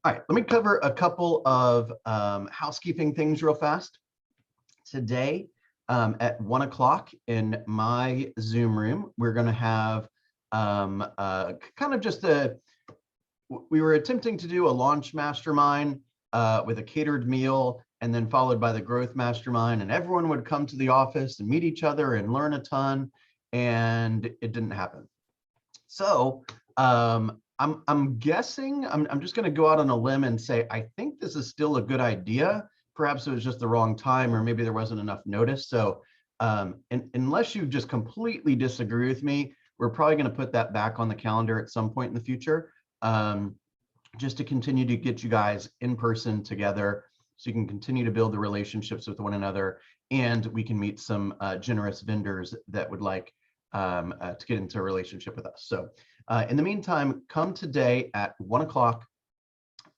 All right, let me cover a couple of housekeeping things real fast. Today at 1 o'clock in my Zoom room, we're going to have kind of just we were attempting to do a launch mastermind with a catered meal and then followed by the growth mastermind, and everyone would come to the office and meet each other and learn a ton, and it didn't happen. So I'm guessing, I'm just going to go out on a limb and say, I think this is still a good idea. Perhaps it was just the wrong time, or maybe there wasn't enough notice. So unless you just completely disagree with me, we're probably going to put that back on the calendar at some point in the future, just to continue to get you guys in person together so you can continue to build the relationships with one another, and we can meet some generous vendors that would like to get into a relationship with us. So in the meantime, come today at 1 o'clock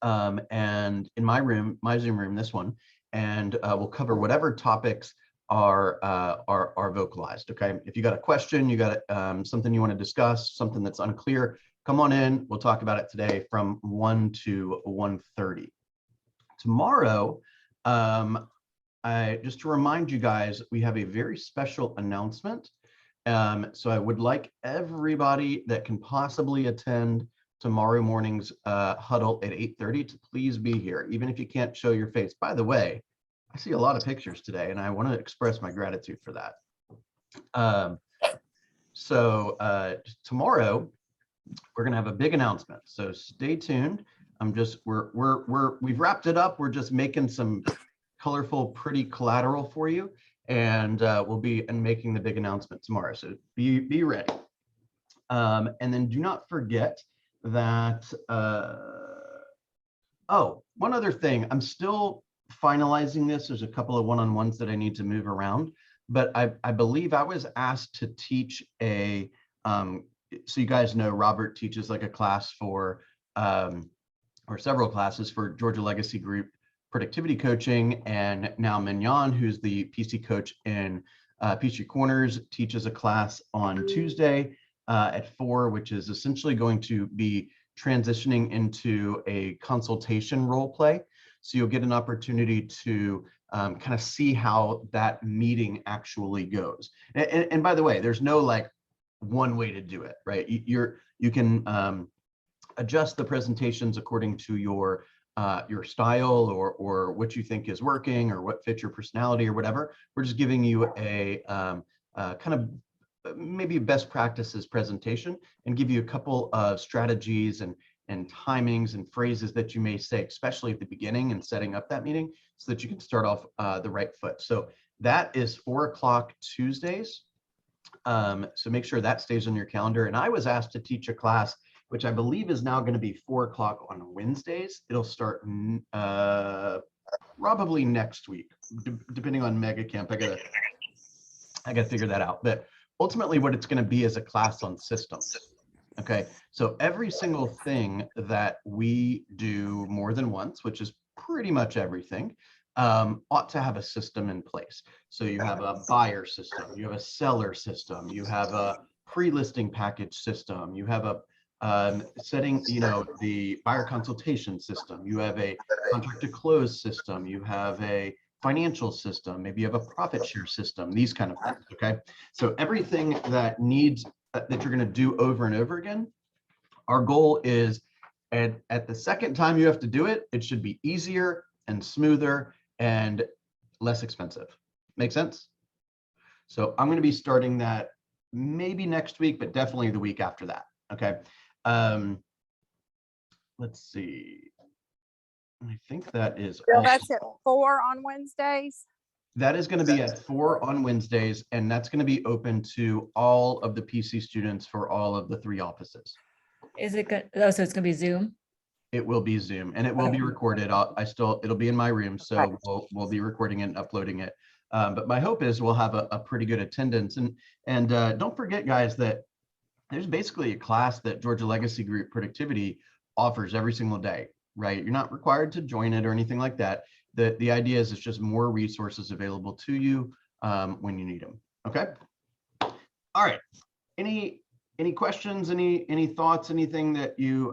and in my room, my Zoom room, this one, and we'll cover whatever topics are vocalized. Okay, if you got a question, you got something you want to discuss, something that's unclear, come on in. We'll talk about it today from 1 to 1:30. Tomorrow, just to remind you guys, we have a very special announcement. So I would like everybody that can possibly attend tomorrow morning's huddle at 8:30 to please be here, even if you can't show your face. By the way, I see a lot of pictures today, and I want to express my gratitude for that. Tomorrow, we're going to have a big announcement. So stay tuned. We've wrapped it up. We're just making some colorful, pretty collateral for you. And we'll be making the big announcement tomorrow. So be ready. And then do not forget that, one other thing, I'm still finalizing this. There's a couple of one-on-ones that I need to move around, but I believe I was asked to teach so you guys know Robert teaches like a class for, or several classes for Georgia Legacy Group productivity coaching, and now Mignon, who's the PC coach in PC Corners, teaches a class on Tuesday at 4, which is essentially going to be transitioning into a consultation role play. So you'll get an opportunity to kind of see how that meeting actually goes. And by the way, there's no like one way to do it, right? You can adjust the presentations according to your style or what you think is working or what fits your personality or whatever. We're just giving you a kind of maybe best practices presentation and give you a couple of strategies and timings and phrases that you may say, especially at the beginning and setting up that meeting, so that you can start off the right foot. So that is 4 o'clock Tuesdays. So make sure that stays on your calendar. And I was asked to teach a class which I believe is now going to be 4 o'clock on Wednesdays. It'll start probably next week, depending on Mega Camp. I gotta figure that out. But ultimately, what it's going to be is a class on systems. Okay, so every single thing that we do more than once, which is pretty much everything, ought to have a system in place. So you have a buyer system, you have a seller system, you have a pre-listing package system, you have a setting, the buyer consultation system, you have a contract to close system, you have a financial system, maybe you have a profit share system, these kind of things. Okay, so everything that needs that you're going to do over and over again, our goal is at the second time you have to do it, it should be easier and smoother and less expensive. Make sense? So I'm going to be starting that maybe next week, but definitely the week after that. Okay. Let's see. I think that is So all. that's at 4 on Wednesdays? That is going to be at 4 on Wednesdays, and that's going to be open to all of the PC students for all of the 3 offices. Is it good? Oh, so it's going to be Zoom? It will be Zoom, and it will be recorded. It'll be in my room, so we'll be recording it and uploading it. But my hope is we'll have a pretty good attendance. And don't forget, guys, that there's basically a class that Georgia Legacy Group Productivity offers every single day, right? You're not required to join it or anything like that. The idea is it's just more resources available to you when you need them. Okay. All right. Any questions? Any thoughts? Anything that you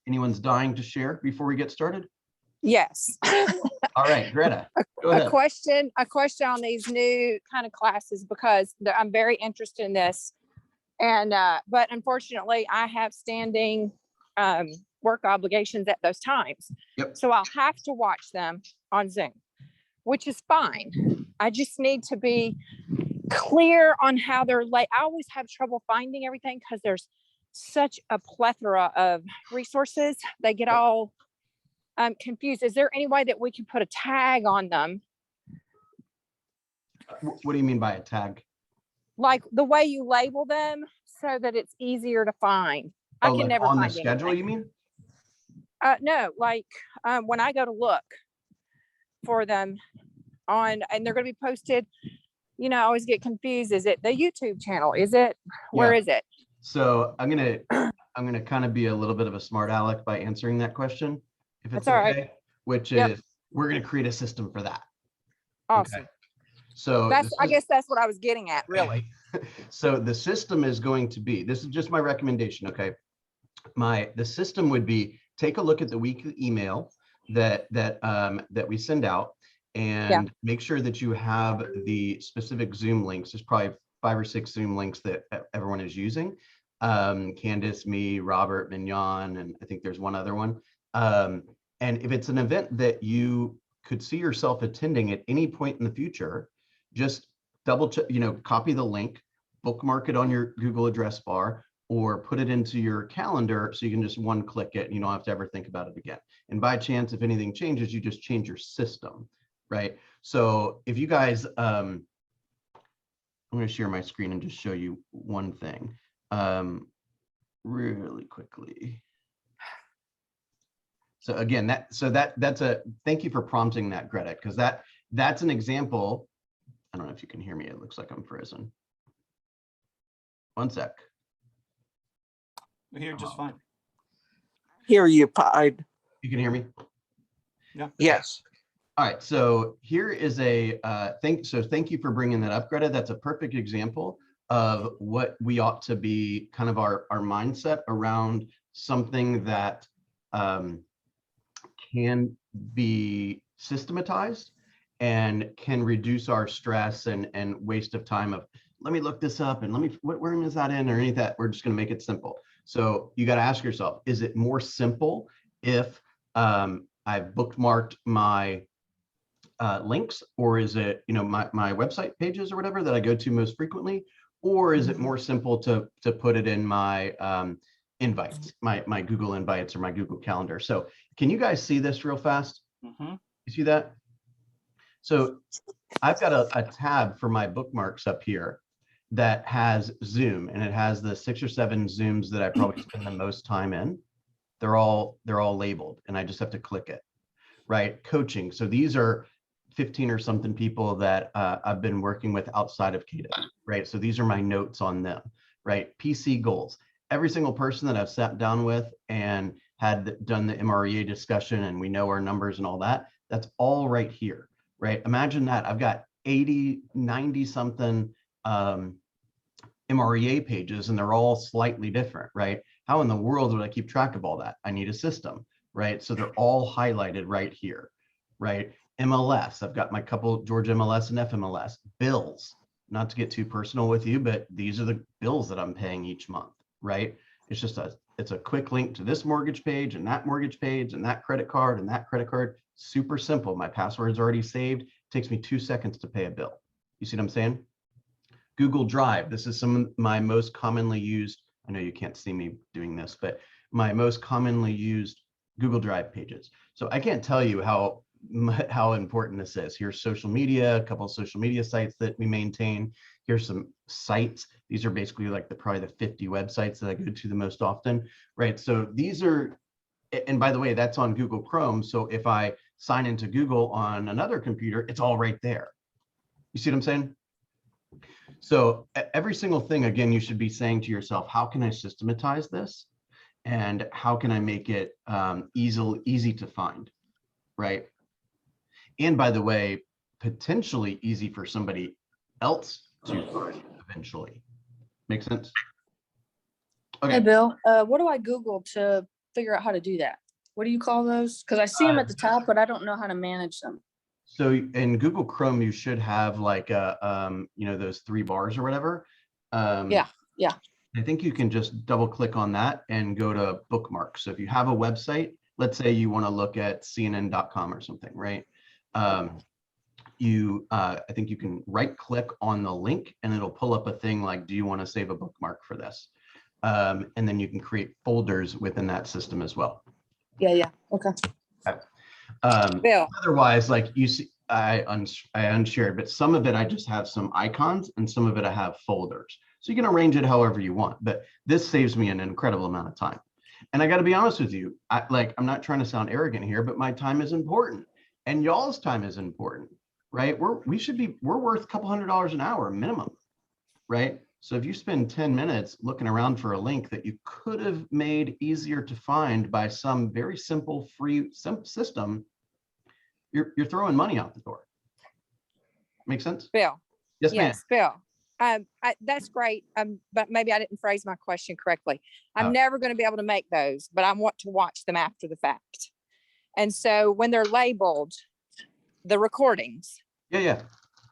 Anyone's dying to share before we get started? Yes. All right, Greta, go A ahead. question on these new kind of classes, because I'm very interested in this. And, but unfortunately I have standing, work obligations at those times. Yep. So I'll have to watch them on Zoom, which is fine. I just need to be clear on how they're I always have trouble finding everything because there's such a plethora of resources. They get all confused. Is there any way that we can put a tag on them? What do you mean by a tag? Like the way you label them so that it's easier to find. I can like never on the find schedule, anything. you mean? No, like when I go to look for them on, and they're going to be posted, you know, I always get confused. Is it the YouTube channel? Is it, where is it? So I'm gonna kind of be a little bit of a smart aleck by answering that question, if it's That's all right. okay, which Yep. is we're gonna create a system for that. Awesome. Okay. So I guess that's what I was getting at, really. So the system is going to be, this is just my recommendation, okay? The system would be, take a look at the weekly email that we send out, and make sure that you have the specific Zoom links. There's probably 5 or 6 Zoom links that everyone is using. Candace, me, Robert, Mignon, and I think there's one other one. And if it's an event that you could see yourself attending at any point in the future, just double check, copy the link, bookmark it on your Google address bar, or put it into your calendar so you can just one-click it and you don't have to ever think about it again. And by chance, if anything changes, you just change your system, right? So if you guys, I'm going to share my screen and just show you one thing really quickly. So again, that's a, thank you for prompting that, Greta, because that's an example. I don't know if you can hear me. It looks like I'm frozen. One sec. We hear just fine. Hear you, Pied. You can hear me? Yeah. Yes. All right, so here is a thank you for bringing that up, Greta. That's a perfect example of what we ought to be kind of our mindset around something that can be systematized and can reduce our stress and waste of time of, let me look this up and what room is that in, or any of that. We're just going to make it simple. So you got to ask yourself, is it more simple if I've bookmarked my links, or is it, my website pages or whatever that I go to most frequently, or is it more simple to put it in my invites, my Google invites or my Google Calendar? So can you guys see this real fast? You see that? So I've got a tab for my bookmarks up here that has Zoom, and it has the 6 or 7 Zooms that I probably spend the most time in. They're all labeled, and I just have to click it, right? Coaching. So these are 15 or something people that I've been working with outside of KW, right? So these are my notes on them, right? PC goals. Every single person that I've sat down with and had done the MREA discussion, and we know our numbers and all that, that's all right here, right? Imagine that I've got 80, 90 something MREA pages, and they're all slightly different, right? How in the world would I keep track of all that? I need a system, right? So they're all highlighted right here, right? MLS, I've got my couple Georgia MLS and FMLS. Bills, not to get too personal with you, but these are the bills that I'm paying each month, right? It's just it's a quick link to this mortgage page and that mortgage page and that credit card and that credit card. Super simple. My password's already saved. It takes me 2 seconds to pay a bill. You see what I'm saying? Google Drive. This is some of my most commonly used, I know you can't see me doing this, but my most commonly used Google Drive pages. So I can't tell you how important this is. Here's social media, a couple of social media sites that we maintain. Here's some sites. These are basically like probably the 50 websites that I go to the most often, right? So these are, and by the way, that's on Google Chrome. So if I sign into Google on another computer, it's all right there. You see what I'm saying? So every single thing, again, you should be saying to yourself, how can I systematize this? And how can I make it easy to find, right? And by the way, potentially easy for somebody else to find eventually. Make sense? Okay. Hey, Bill, what do I Google to figure out how to do that. What do you call those? Because I see them at the top, but I don't know how to manage them. So in Google Chrome, you should have like a, those 3 bars or whatever. Yeah. I think you can just double click on that and go to bookmarks. So if you have a website, let's say you want to look at CNN.com or something, right? I think you can right click on the link and it'll pull up a thing like, do you want to save a bookmark for this? And then you can create folders within that system as well. Yeah. Okay. Bill, Otherwise, like you see, I unshared, but some of it I just have some icons and some of it I have folders. So you can arrange it however you want, but this saves me an incredible amount of time. And I got to be honest with you, I'm not trying to sound arrogant here, but my time is important and y'all's time is important, right? We're worth a couple $100 an hour minimum, right? So if you spend 10 minutes looking around for a link that you could have made easier to find by some very simple free system, you're throwing money out the door. Make sense? Bill. Yes, ma'am. Yes, Bill. That's great. But maybe I didn't phrase my question correctly. I'm Oh. never going to be able to make those, but I want to watch them after the fact. And so when they're labeled, the recordings, Yeah.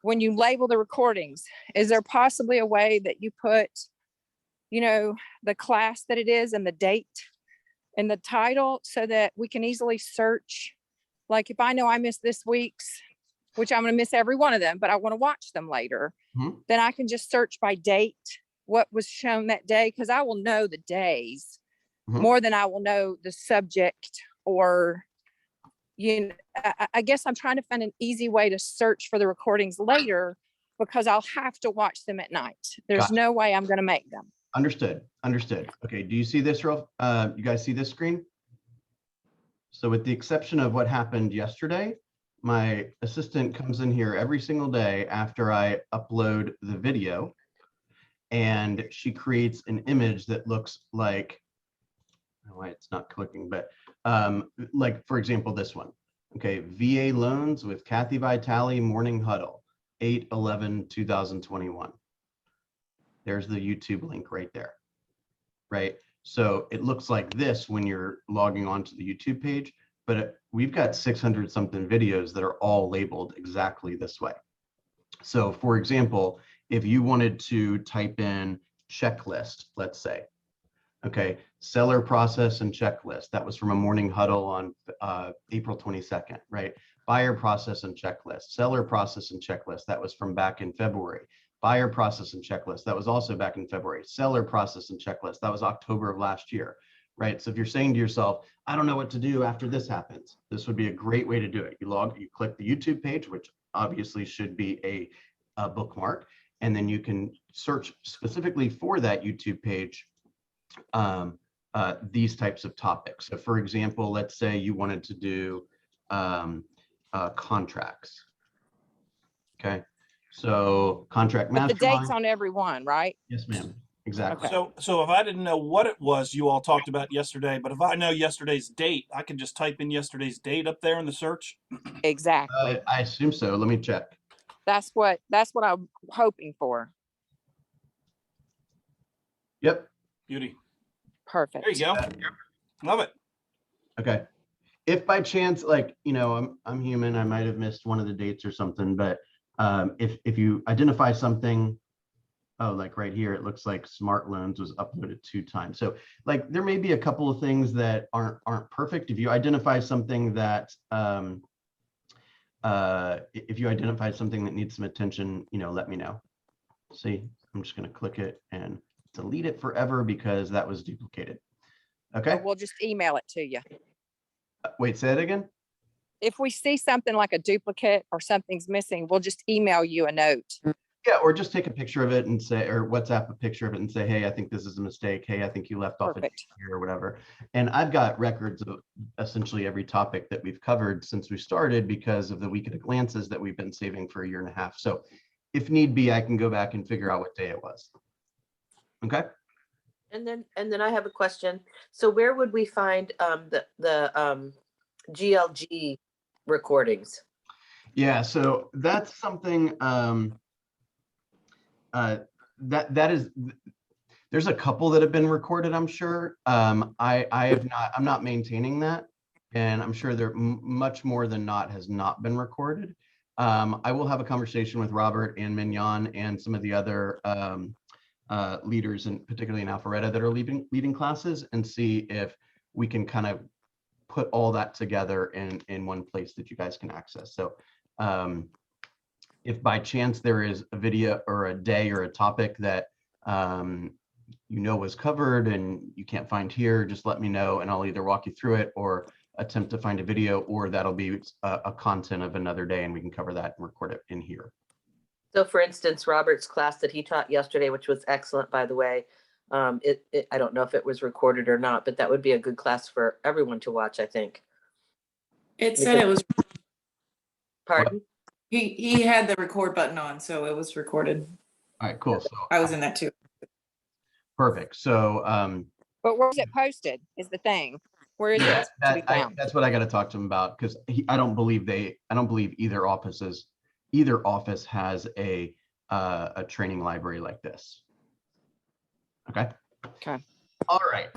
when you label the recordings, is there possibly a way that you put, the class that it is and the date and the title so that we can easily search? Like if I know I missed this week's, which I'm going to miss every one of them, but I want to watch them later, then I can just search by date what was shown that day, because I will know the days more than I will know the subject. Or, I guess I'm trying to find an easy way to search for the recordings later, because I'll have to watch them at night. There's Gotcha. no way I'm going to make them. Understood. Okay. Do you see this, you guys see this screen? So with the exception of what happened yesterday, my assistant comes in here every single day after I upload the video, and she creates an image that looks like, oh, it's not clicking, but like, for example, this one. Okay, VA loans with Kathy Vitale morning huddle, 8/11/2021. There's the YouTube link right there, right? So it looks like this when you're logging onto the YouTube page, but we've got 600 something videos that are all labeled exactly this way. So for example, if you wanted to type in checklist, let's say, okay, seller process and checklist, that was from a morning huddle on April 22nd, right? Buyer process and checklist, seller process and checklist, that was from back in February. Buyer process and checklist, that was also back in February. Seller process and checklist, that was October of last year, right? So if you're saying to yourself, I don't know what to do after this happens, this would be a great way to do it. You click the YouTube page, which obviously should be a bookmark, and then you can search specifically for that YouTube page these types of topics. So for example, let's say you wanted to do contracts. Okay. So contract But the mastermind. date's on every one, right? Yes, ma'am. Exactly. Okay. So if I didn't know what it was you all talked about yesterday, but if I know yesterday's date, I can just type in yesterday's date up there in the search. Exactly. I assume so. Let me check. That's what I'm hoping for. Yep. Beauty. Perfect. There you go. Love it. Okay. If by chance, like, I'm human, I might have missed one of the dates or something, but if you identify something, like right here, it looks like Smart Loans was uploaded 2 times. So like there may be a couple of things that aren't perfect. If you identify something that needs some attention, let me know. See, I'm just going to click it and delete it forever because that was duplicated. Okay. We'll just email it to you. Wait, say it again. If we see something like a duplicate or something's missing, we'll just email you a note. Yeah, or just take a picture of it and say, or WhatsApp a picture of it and say, hey, I think this is a mistake. Hey, I think you left off a date Perfect. here or whatever. And I've got records of essentially every topic that we've covered since we started because of the week at a glances that we've been saving for 1.5 years. So if need be, I can go back and figure out what day it was. Okay. And then I have a question. So where would we find the GLG recordings? Yeah, so that's something there's There's a couple that have been recorded, I'm sure. I have not, I'm not maintaining that. And I'm sure there much more than not has not been recorded. I will have a conversation with Robert and Mignon and some of the other leaders, and particularly in Alpharetta, that are leading classes, and see if we can kind of put all that together in one place that you guys can access. So if by chance there is a video or a day or a topic that you know was covered and you can't find here, just let me know and I'll either walk you through it or attempt to find a video, or that'll be a content of another day and we can cover that and record it in here. So for instance, Robert's class that he taught yesterday, which was excellent, by the way, I don't know if it was recorded or not, but that would be a good class for everyone to watch, I think. It said it was, Pardon? he had the record button on, so it was recorded. All right, cool. So I was in that too. perfect. So But where's it posted is the thing. Where is yeah, it to be found? that's what I got to talk to him about, because I don't believe either office has a training library like this. Okay. Okay. All right.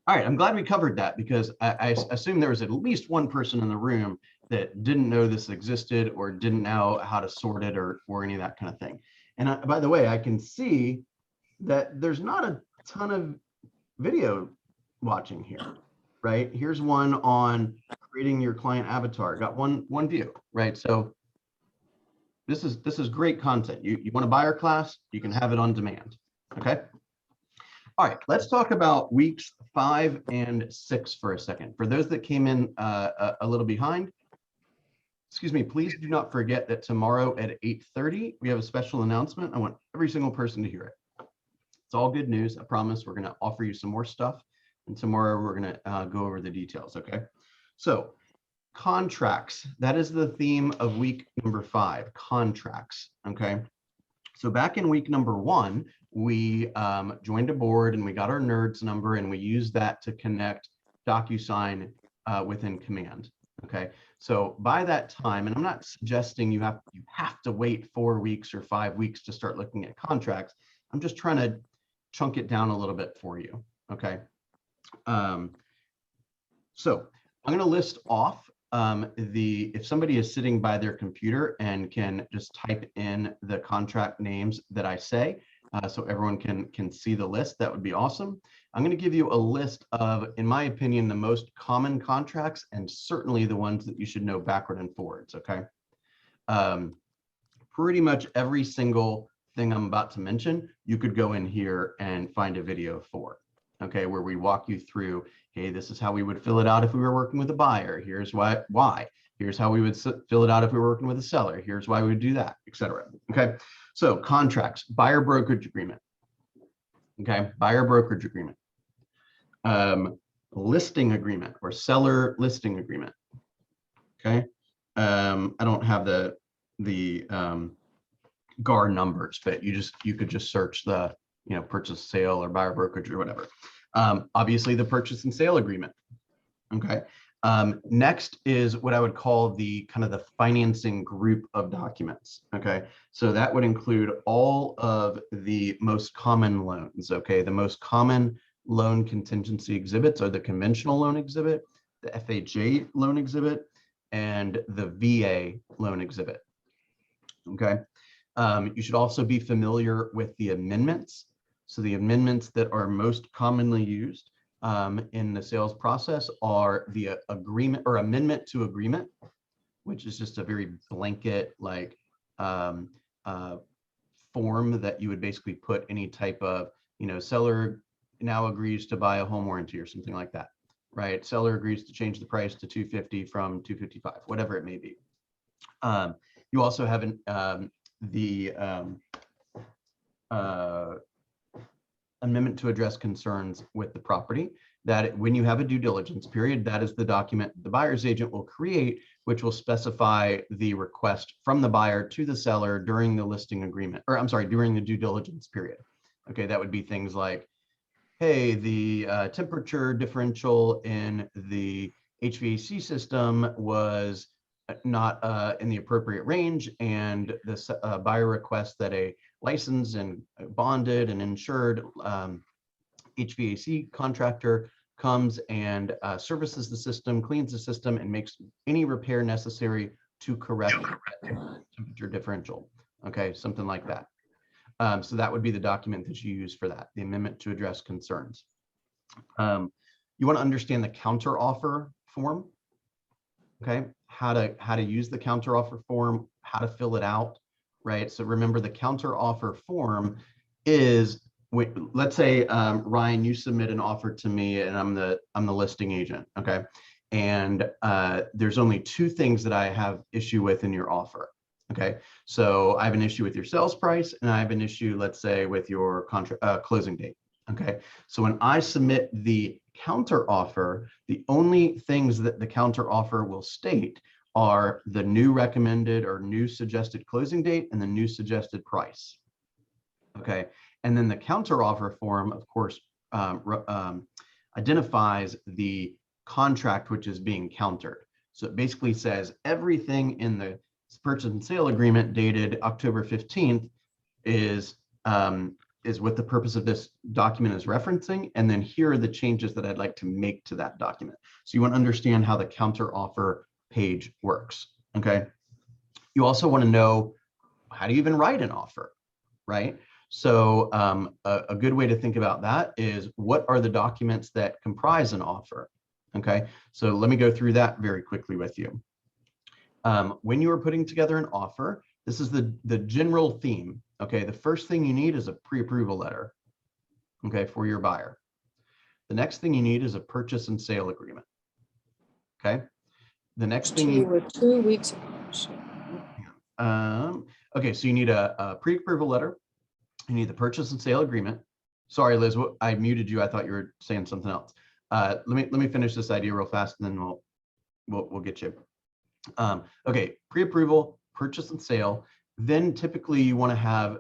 I'm glad we covered that, because I assume there was at least one person in the room that didn't know this existed or didn't know how to sort it or any of that kind of thing. And by the way, I can see that there's not a ton of video watching here, right? Here's one on creating your client avatar. Got one view, right? So this is great content. You want to buy our class, you can have it on demand. Okay. All right, let's talk about weeks 5 and 6 for a second. For those that came in a little behind, excuse me, please do not forget that tomorrow at 8:30, we have a special announcement. I want every single person to hear it. It's all good news. I promise we're going to offer you some more stuff. And tomorrow we're going to go over the details. Okay. So contracts, that is the theme of week number 5, contracts. Okay. So back in week number 1, we joined a board and we got our NERDS number and we used that to connect DocuSign within Command. Okay. So by that time, and I'm not suggesting you have to wait 4 weeks or 5 weeks to start looking at contracts. I'm just trying to chunk it down a little bit for you. Okay. So I'm going to list off if somebody is sitting by their computer and can just type in the contract names that I say, so everyone can see the list, that would be awesome. I'm going to give you a list of, in my opinion, the most common contracts and certainly the ones that you should know backward and forwards. Okay. Pretty much every single thing I'm about to mention, you could go in here and find a video for. Okay, where we walk you through, hey, this is how we would fill it out if we were working with a buyer. Here's why. Here's how we would fill it out if we were working with a seller. Here's why we would do that, etc. Okay, so contracts, buyer brokerage agreement. Okay, buyer brokerage agreement. Listing agreement or seller listing agreement. Okay, I don't have the GAR numbers, but you could just search the purchase, sale, or buyer brokerage or whatever. Obviously the purchase and sale agreement. Okay. Next is what I would call the kind of the financing group of documents. Okay. So that would include all of the most common loans. Okay. The most common loan contingency exhibits are the conventional loan exhibit, the FHA loan exhibit, and the VA loan exhibit. Okay. You should also be familiar with the amendments. So the amendments that are most commonly used in the sales process are the agreement or amendment to agreement, which is just a very blanket form that you would basically put any type of, seller now agrees to buy a home warranty or something like that, right? Seller agrees to change the price to $250 from $255, whatever it may be. You also have the amendment to address concerns with the property, that when you have a due diligence period, that is the document the buyer's agent will create, which will specify the request from the buyer to the seller during the listing agreement, or I'm sorry, during the due diligence period. Okay, that would be things like, hey, the temperature differential in the HVAC system was not in the appropriate range, and the buyer requests that a licensed and bonded and insured HVAC contractor comes and services the system, cleans the system, and makes any repair necessary to correct that temperature differential. Okay, something like that. So that would be the document that you use for that, the amendment to address concerns. You want to understand the counteroffer form. Okay, how to use the counteroffer form, how to fill it out, right? So remember, the counteroffer form is, let's say Ryan, you submit an offer to me, and I'm the listing agent. Okay, and there's only two things that I have issue with in your offer. Okay, so I have an issue with your sales price, and I have an issue, let's say, with your closing date. Okay, so when I submit the counter offer, the only things that the counter offer will state are the new recommended or new suggested closing date and the new suggested price. Okay, and then the counter offer form, of course, identifies the contract which is being countered. So it basically says everything in the purchase and sale agreement dated October 15th is what the purpose of this document is referencing, and then here are the changes that I'd like to make to that document. So you want to understand how the counter offer page works. Okay, you also want to know, how do you even write an offer, right? So a good way to think about that is, what are the documents that comprise an offer? Okay, so let me go through that very quickly with you. When you are putting together an offer, this is the general theme. Okay, the first thing you need is a pre-approval letter, okay, for your buyer. The next thing you need is a purchase and sale agreement. Okay, the next thing you, We're 2 weeks. okay, so you need a pre-approval letter. You need the purchase and sale agreement. Sorry, Liz, I muted you. I thought you were saying something else. Let me finish this idea real fast, and then we'll get you. Okay, pre-approval, purchase and sale. Then typically you want to have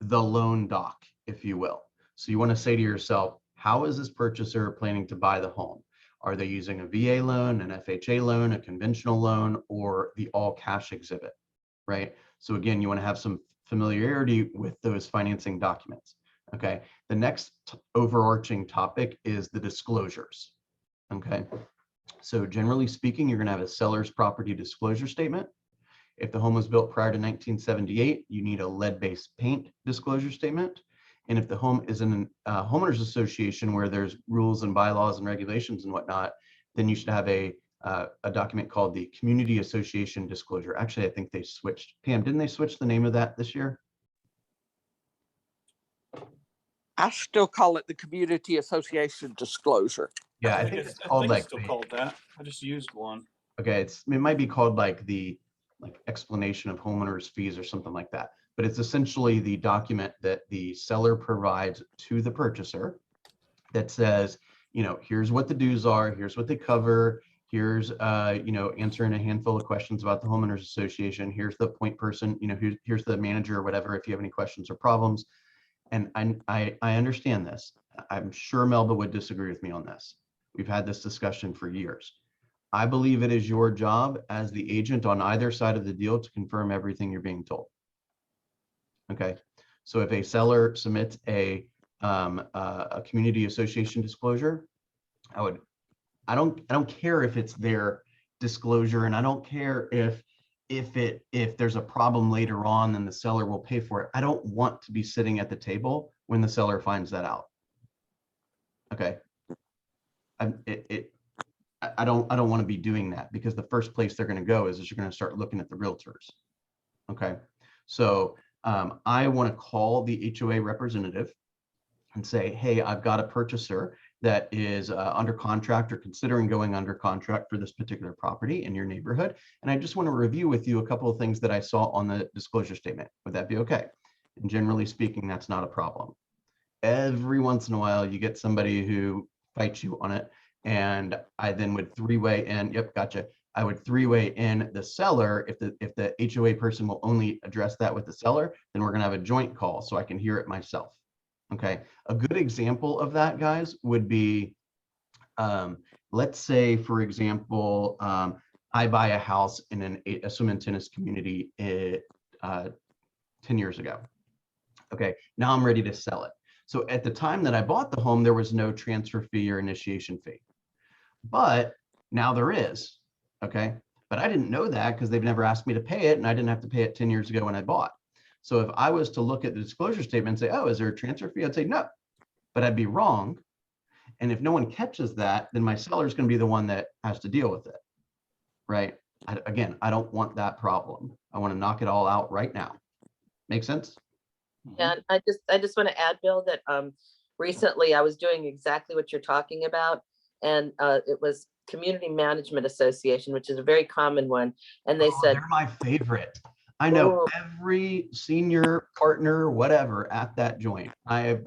the loan doc, if you will. So you want to say to yourself, how is this purchaser planning to buy the home? Are they using a VA loan, an FHA loan, a conventional loan, or the all cash exhibit, right? So again, you want to have some familiarity with those financing documents. Okay, the next overarching topic is the disclosures. Okay, so generally speaking, you're going to have a seller's property disclosure statement. If the home was built prior to 1978, you need a lead-based paint disclosure statement. And if the home is in a homeowners association where there's rules and bylaws and regulations and whatnot, then you should have a document called the Community Association Disclosure. Actually, I think they switched. Pam, didn't they switch the name of that this year? I still call it the Community Association Disclosure. Yeah, I think it's called like still called that. I just used one. Okay, it might be called like the explanation of homeowners fees or something like that. But it's essentially the document that the seller provides to the purchaser that says, you know, here's what the dues are, here's what they cover, here's you know, answering a handful of questions about the homeowners association, here's the point person, you know, here's the manager or whatever if you have any questions or problems. And I understand this. I'm sure Melba would disagree with me on this. We've had this discussion for years. I believe it is your job as the agent on either side of the deal to confirm everything you're being told. Okay, so if a seller submits a community association disclosure, I don't care if it's their disclosure, and I don't care if there's a problem later on, then the seller will pay for it. I don't want to be sitting at the table when the seller finds that out. Okay, I don't want to be doing that, because the first place they're going to go is you're going to start looking at the realtors. Okay, so I want to call the HOA representative and say, hey, I've got a purchaser that is under contract or considering going under contract for this particular property in your neighborhood, and I just want to review with you a couple of things that I saw on the disclosure statement. Would that be okay? And generally speaking, that's not a problem. Every once in a while, you get somebody who fights you on it, and I then would three-way in. Yep, gotcha. I would three-way in the seller. If the HOA person will only address that with the seller, then we're gonna have a joint call so I can hear it myself. Okay, a good example of that, guys, would be, let's say, for example, I buy a house in a swim and tennis community 10 years ago. Okay, now I'm ready to sell it. So at the time that I bought the home, there was no transfer fee or initiation fee. But now there is, okay? But I didn't know that because they've never asked me to pay it, and I didn't have to pay it 10 years ago when I bought. So if I was to look at the disclosure statement and say, oh, is there a transfer fee? I'd say no, but I'd be wrong. And if no one catches that, then my seller is going to be the one that has to deal with it, right? Again, I don't want that problem. I want to knock it all out right now. Make sense? And I just want to add, Bill, that recently I was doing exactly what you're talking about. And it was Community Management Association, which is a very common one. And they said, they're my favorite. I know "Oh, every senior partner, whatever, at that joint. Oh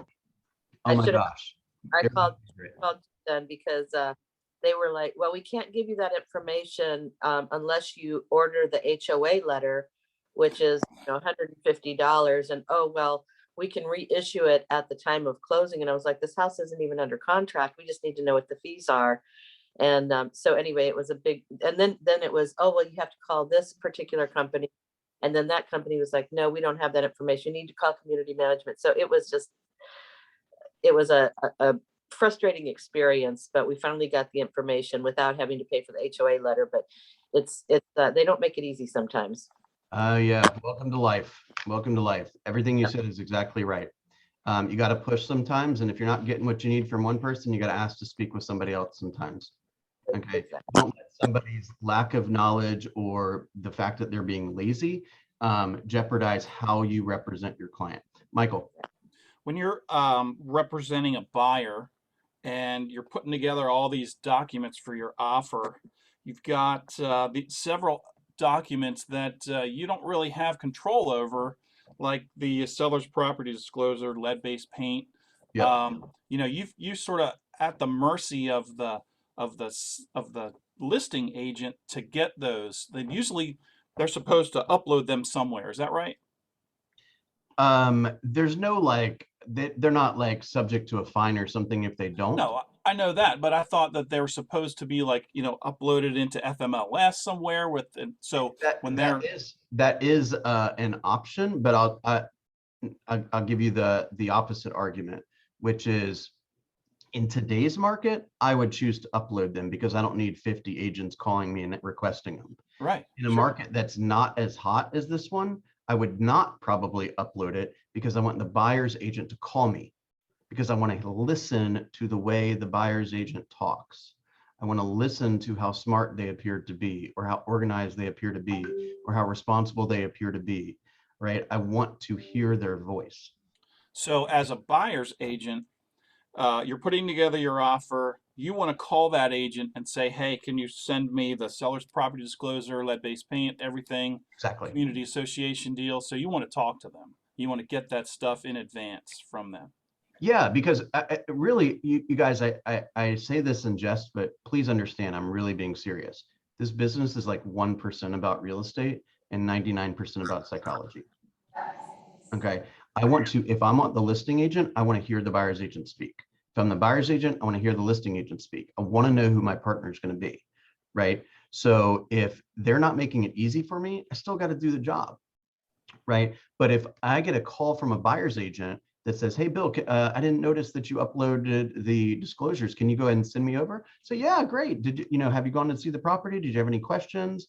my should've- gosh. I They're my called favorite. them because they were like, well, we can't give you that information unless you order the HOA letter, which is $150. And oh, well, we can reissue it at the time of closing. And I was like, this house isn't even under contract. We just need to know what the fees are. And so anyway, it was a big, and then it was, oh, well, you have to call this particular company. And then that company was like, no, we don't have that information. You need to call community management. So it was just, it was a frustrating experience, but we finally got the information without having to pay for the HOA letter. But it's they don't make it easy sometimes. Yeah, welcome to life. Welcome to life. Everything you said is exactly right. You got to push sometimes, and if you're not getting what you need from one person, you got to ask to speak with somebody else sometimes. Okay, don't let somebody's lack of knowledge or the fact that they're being lazy jeopardize how you represent your client. Michael. When you're representing a buyer and you're putting together all these documents for your offer, you've got several documents that you don't really have control over, like the seller's property disclosure, lead-based paint. Yeah. You sort of at the mercy of the listing agent to get those. Then usually they're supposed to upload them somewhere. Is that right? There's no they're not like subject to a fine or something if they don't. No, I know that, but I thought that they were supposed to be uploaded into FMLS somewhere so when that is an option, but I'll give you the opposite argument, which is in today's market, I would choose to upload them because I don't need 50 agents calling me and requesting them. Right. In a market that's not as hot as this one, I would not probably upload it because I want the buyer's agent to call me, because I want to listen to the way the buyer's agent talks. I want to listen to how smart they appear to be, or how organized they appear to be, or how responsible they appear to be, right? I want to hear their voice. So as a buyer's agent, you're putting together your offer. You want to call that agent and say, hey, can you send me the seller's property disclosure, lead-based paint, everything, Exactly. community association deal. So you want to talk to them. You want to get that stuff in advance from them. Yeah, because really, you guys, I say this in jest, but please understand, I'm really being serious. This business is like 1% about real estate and 99% about psychology. Okay. If I'm the listing agent, I want to hear the buyer's agent speak. If I'm the buyer's agent, I want to hear the listing agent speak. I want to know who my partner is going to be, right? So if they're not making it easy for me, I still got to do the job, right? But if I get a call from a buyer's agent that says, hey, Bill, I didn't notice that you uploaded the disclosures. Can you go ahead and send me over? So yeah, great. Did you, have you gone to see the property? Did you have any questions?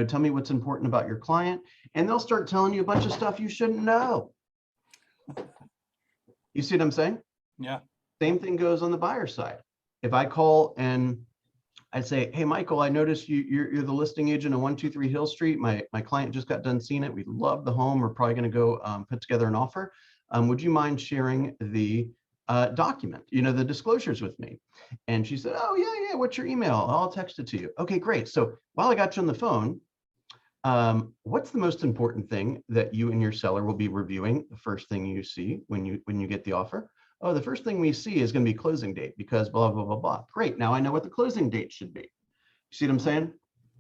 Tell me what's important about your client. And they'll start telling you a bunch of stuff you shouldn't know. You see what I'm saying? Yeah. Same thing goes on the buyer side. If I call and I say, hey, Michael, I noticed you're the listing agent on 123 Hill Street. My client just got done seeing it. We love the home. We're probably going to go put together an offer. Would you mind sharing the document, the disclosures with me? And she said, oh, yeah. What's your email? I'll text it to you. Okay, great. So while I got you on the phone, what's the most important thing that you and your seller will be reviewing the first thing you see when you get the offer? Oh, the first thing we see is going to be closing date because blah, blah, blah, blah. Great. Now I know what the closing date should be. You see what I'm saying?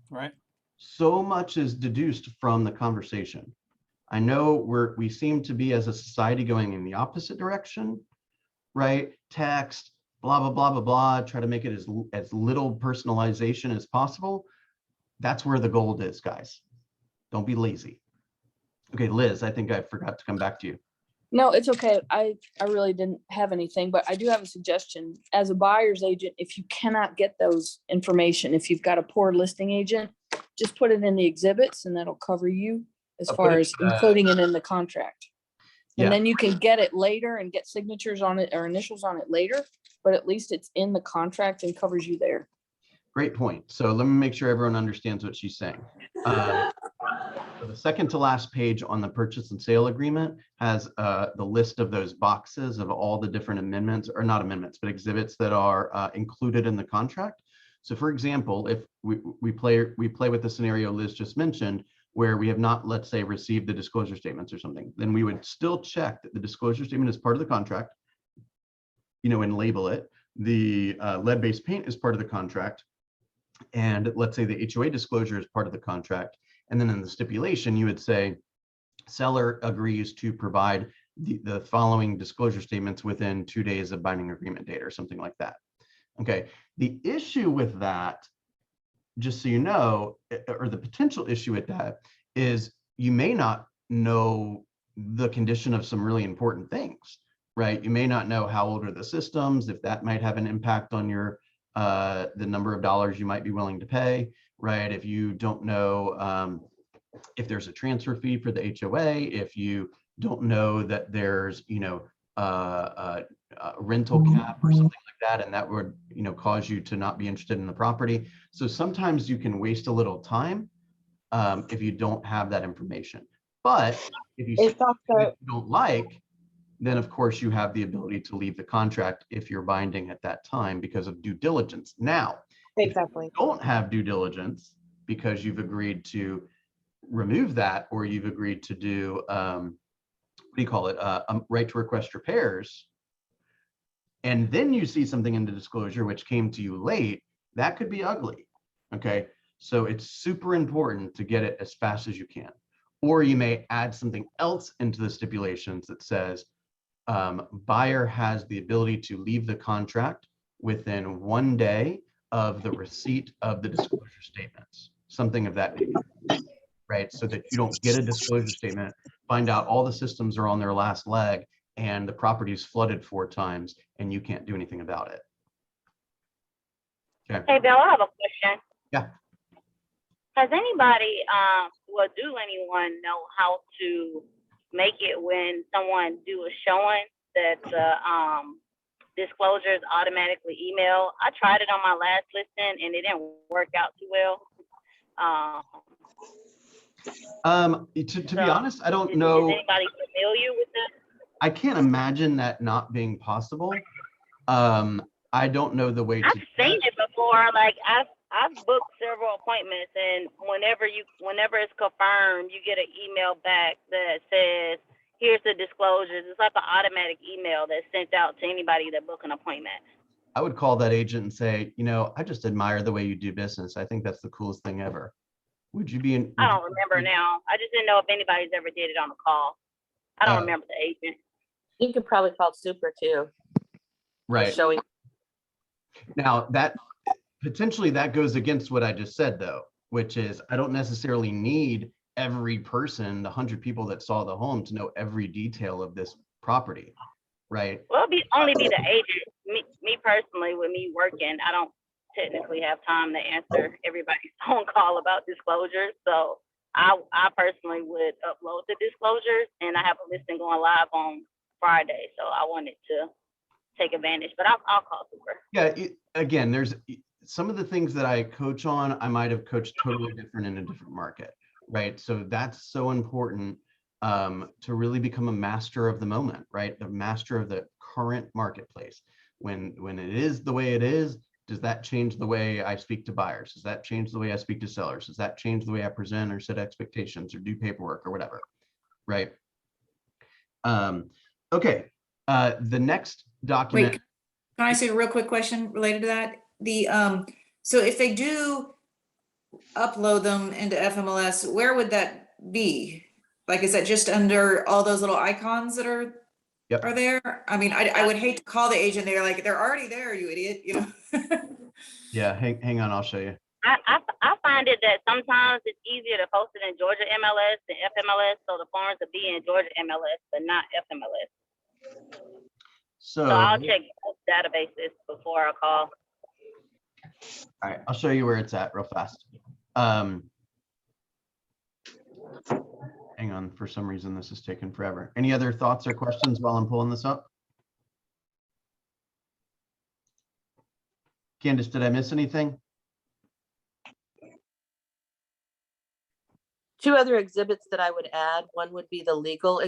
Right. So much is deduced from the conversation. I know we seem to be as a society going in the opposite direction, right? Text, blah, blah, blah, blah, blah, try to make it as little personalization as possible. That's where the gold is, guys. Don't be lazy. Okay, Liz, I think I forgot to come back to you. No, it's okay. I really didn't have anything, but I do have a suggestion. As a buyer's agent, if you cannot get those information, if you've got a poor listing agent, just put it in the exhibits and that'll cover you as I'll put far it, as including it in the contract. Yeah. And then you can get it later and get signatures on it or initials on it later, but at least it's in the contract and covers you there. Great point. So let me make sure everyone understands what she's saying. So the second to last page on the purchase and sale agreement has the list of those boxes of all the different amendments, or not amendments, but exhibits that are included in the contract. So for example, if we play with the scenario Liz just mentioned, where we have not, let's say, received the disclosure statements or something, then we would still check that the disclosure statement is part of the contract, and label it. The lead-based paint is part of the contract. And let's say the HOA disclosure is part of the contract. And then in the stipulation, you would say, seller agrees to provide the following disclosure statements within 2 days of binding agreement date or something like that. Okay, the issue with that, just so you know, or the potential issue with that is you may not know the condition of some really important things, right? You may not know how old are the systems, if that might have an impact on your the number of dollars you might be willing to pay, right? If you don't know if there's a transfer fee for the HOA, if you don't know that there's, a rental cap or something like that, and that would, cause you to not be interested in the property. So sometimes you can waste a little time if you don't have that information. But if you don't like, then of course you have the ability to leave the contract if you're binding at that time because of due diligence. Now, Exactly. if you don't have due diligence because you've agreed to remove that, or you've agreed to do, what do you call it, right to request repairs, and then you see something in the disclosure which came to you late, that could be ugly. Okay, so it's super important to get it as fast as you can. Or you may add something else into the stipulations that says, buyer has the ability to leave the contract within 1 day of the receipt of the disclosure statements, something of that nature, right? So that you don't get a disclosure statement, find out all the systems are on their last leg and the property is flooded 4 times and you can't do anything about it. Okay. Hey, Bill, I have a question. Yeah. Has anybody, do anyone know how to make it when someone do a showing that the disclosures automatically email? I tried it on my last listing and it didn't work out too well. To be honest, I don't know. Is anybody familiar with this? I can't imagine that not being possible. I don't know the way to. I've seen it before. Like I've booked several appointments, and whenever it's confirmed, you get an email back that says, "Here's the disclosures." It's like an automatic email that's sent out to anybody that book an appointment. I would call that agent and say, I just admire the way you do business. I think that's the coolest thing ever. Would you be in? I don't remember now. I just didn't know if anybody's ever did it on a call. I don't remember the agent. You could probably call Super too. Right. Showing. Now that potentially that goes against what I just said though, which is I don't necessarily need every person, the 100 people that saw the home, to know every detail of this property, right? Well, only be the agent. Me personally, with me working, I don't technically have time to answer everybody's phone call about disclosures. So I personally would upload the disclosures, and I have a listing going live on Friday. So I wanted to take advantage, but I'll call Super. Yeah, again, there's some of the things that I coach on, I might have coached totally different in a different market, right? So that's so important to really become a master of the moment, right? The master of the current marketplace. When it is the way it is, does that change the way I speak to buyers? Does that change the way I speak to sellers? Does that change the way I present or set expectations or do paperwork or whatever, right? Okay, the next document. Wait, can I ask you a real quick question related to that? So if they do upload them into FMLS, where would that be? Like, is that just under all those little icons that are there? I mean, I would hate to call the agent. They're like, they're already there, you idiot. Yeah, hang on, I'll show you. I find reminded that sometimes it's easier to post it in Georgia MLS than FMLS, so the forms will be in Georgia MLS, but not FMLS. So I'll check both databases before I call. All right, I'll show you where it's at real fast. Hang on, for some reason this is taking forever. Any other thoughts or questions while I'm pulling this up? Candace, did I miss anything? Two other exhibits that I would add. One would be the legal,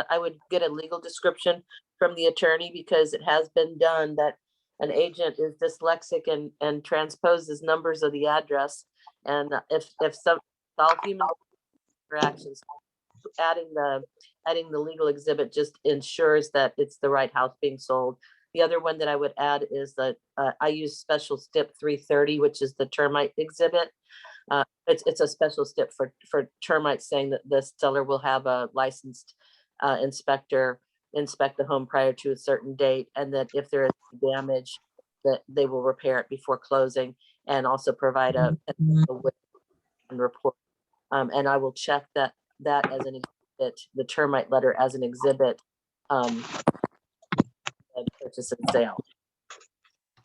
I would get a legal description from the attorney, because it has been done that an agent is dyslexic and transposes numbers of the address. And if all human interactions, adding the legal exhibit just ensures that it's the right house being sold. The other one that I would add is that I use special stip 330, which is the termite exhibit. It's a special stip for termites, saying that the seller will have a licensed inspector inspect the home prior to a certain date, and that if there is damage, that they will repair it before closing, and also provide a report. And I will check that as an exhibit, the termite letter as an exhibit, and purchase and sale.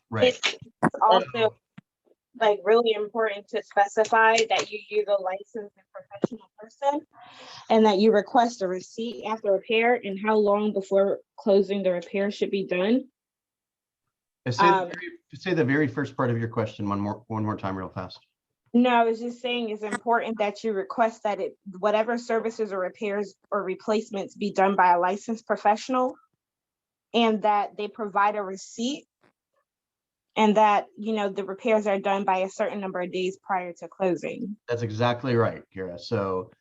Right. It's also like really important to specify that you use a licensed and professional person, and that you request a receipt after repair, and how long before closing the repair should be done. Say the very first part of your question one more time real fast. No, I was just saying it's important that you request that whatever services or repairs or replacements be done by a licensed professional, and that they provide a receipt, and that, the repairs are done by a certain number of days prior to closing. That's exactly right, Kira. So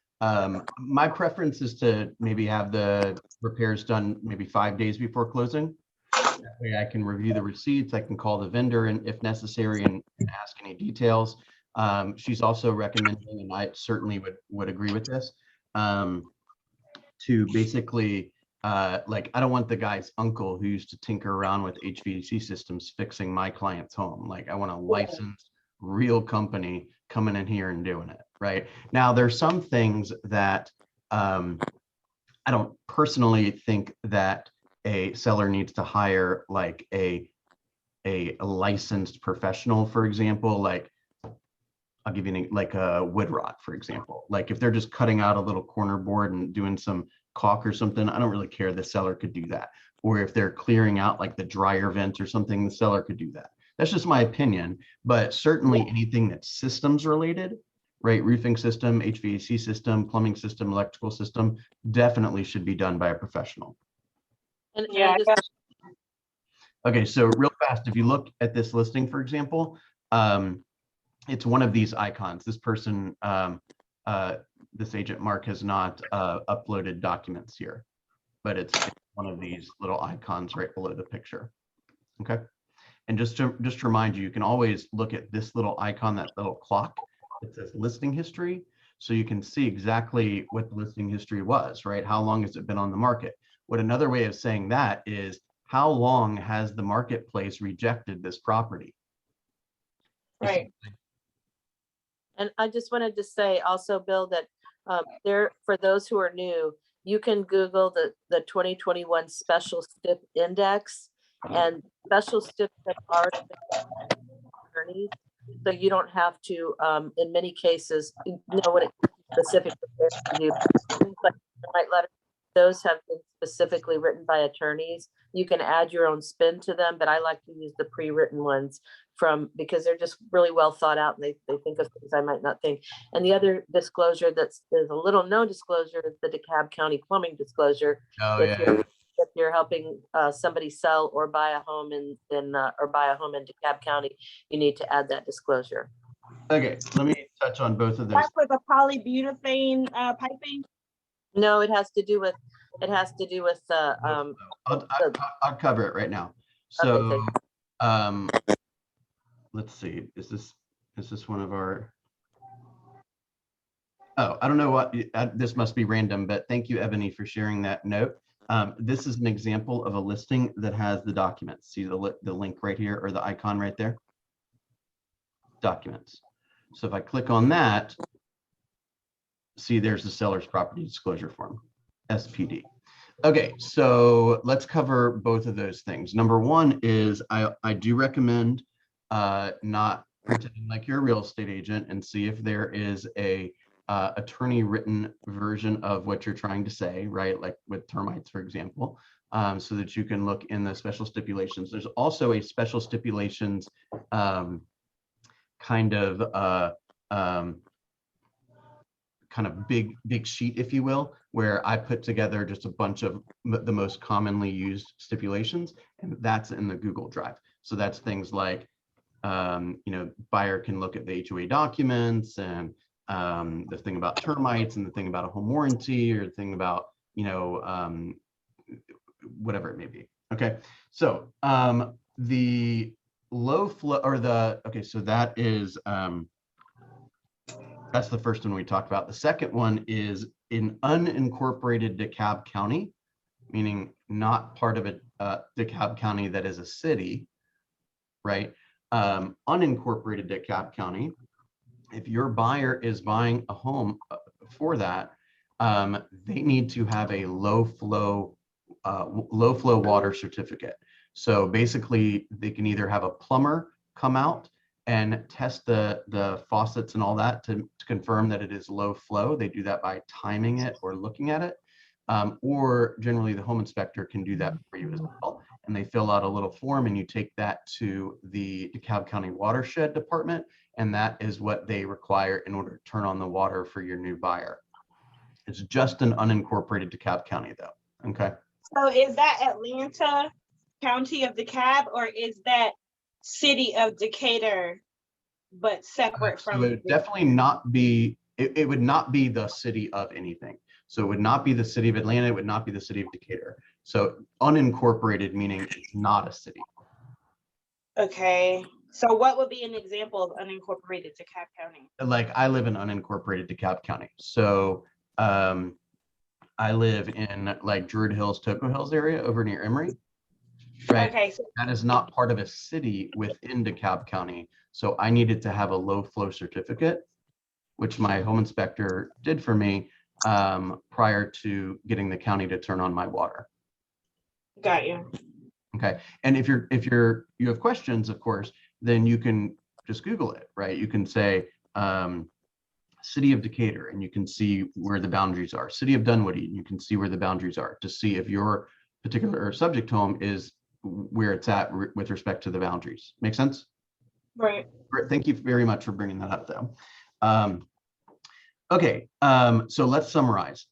my preference is to maybe have the repairs done maybe 5 days before closing. That way I can review the receipts, I can call the vendor and if necessary and ask any details. She's also recommending, and I certainly would agree with this, to basically like, I don't want the guy's uncle who used to tinker around with HVAC systems fixing my client's home. Like, I want a licensed real company coming in here and doing it. Right now, there's some things that I don't personally think that a seller needs to hire like a licensed professional, for example. Like, I'll give you like a wood rot, for example. Like, if they're just cutting out a little corner board and doing some caulk or something, I don't really care. The seller could do that. Or if they're clearing out like the dryer vents or something, the seller could do that. That's just my opinion. But certainly anything that's systems related, right? Roofing system, HVAC system, plumbing system, electrical system, definitely should be done by a professional. And Yeah. Okay, so real fast, if you look at this listing, for example, it's one of these icons. This person, this agent Mark, has not uploaded documents here, but it's one of these little icons right below the picture. Okay, and just to remind you, you can always look at this little icon, that little clock that says listing history, so you can see exactly what the listing history was, right? How long has it been on the market? What another way of saying that is, how long has the marketplace rejected this property? Right. And I just wanted to say also, Bill, that there, for those who are new, you can Google the 2021 special stip index, and special stips have already been attorneys, so you don't have to, in many cases, know what it specifically is to do. Things like termite letters, those have been specifically written by attorneys. You can add your own spin to them, but I like to use the pre-written ones because they're just really well thought out, and they think of things I might not think. And the other disclosure is a little known disclosure is the Dekalb County plumbing disclosure. Oh, If you're helping somebody sell or buy a home in Dekalb County, you need to add that disclosure. Okay, let me touch on both of those. That's for the polybutane piping. No, it has to do with I'll cover it right now. So let's see, is this one of our, oh, I don't know what, this must be random, but thank you, Ebony, for sharing that note. This is an example of a listing that has the documents. See the link right here, or the icon right there? Documents. So if I click on that, see there's the seller's property disclosure form, SPD. Okay, so let's cover both of those things. Number one is I do recommend not pretending like you're a real estate agent and see if there is a attorney written version of what you're trying to say, right? Like with termites, for example, so that you can look in the special stipulations. There's also a special stipulations kind of big sheet, if you will, where I put together just a bunch of the most commonly used stipulations, and that's in the Google Drive. So that's things like, buyer can look at the HOA documents, and the thing about termites, and the thing about a home warranty, or the thing about, whatever it may be. Okay, so the low flow, or so that is, that's the first one we talked about. The second one is in unincorporated Dekalb County, meaning not part of a Dekalb County that is a city, right? Unincorporated Dekalb County, if your buyer is buying a home for that, they need to have a low flow water certificate. So basically, they can either have a plumber come out and test the faucets and all that to confirm that it is low flow. They do that by timing it or looking at it. Or generally the home inspector can do that for you as well. And they fill out a little form, and you take that to the DeKalb County Watershed Department. And that is what they require in order to turn on the water for your new buyer. It's just an unincorporated DeKalb County though, okay? So is that Atlanta County of DeKalb, or is that City of Decatur, but separate from? So it would definitely not be, it would not be the city of anything. So it would not be the city of Atlanta, it would not be the city of Decatur. So unincorporated meaning it's not a city. Okay, so what would be an example of unincorporated DeKalb County? Like I live in unincorporated DeKalb County. So I live in like Druid Hills, Toco Hills area over near Emory. Right. Okay, so that is not part of a city within DeKalb County. So I needed to have a low flow certificate, which my home inspector did for me prior to getting the county to turn on my water. got you. Okay. And if you have questions, of course, then you can just Google it, right? You can say City of Decatur, and you can see where the boundaries are. City of Dunwoody, and you can see where the boundaries are to see if your particular subject home is where it's at with respect to the boundaries. Make sense? Right. Thank you very much for bringing that up though. Okay, so let's summarize.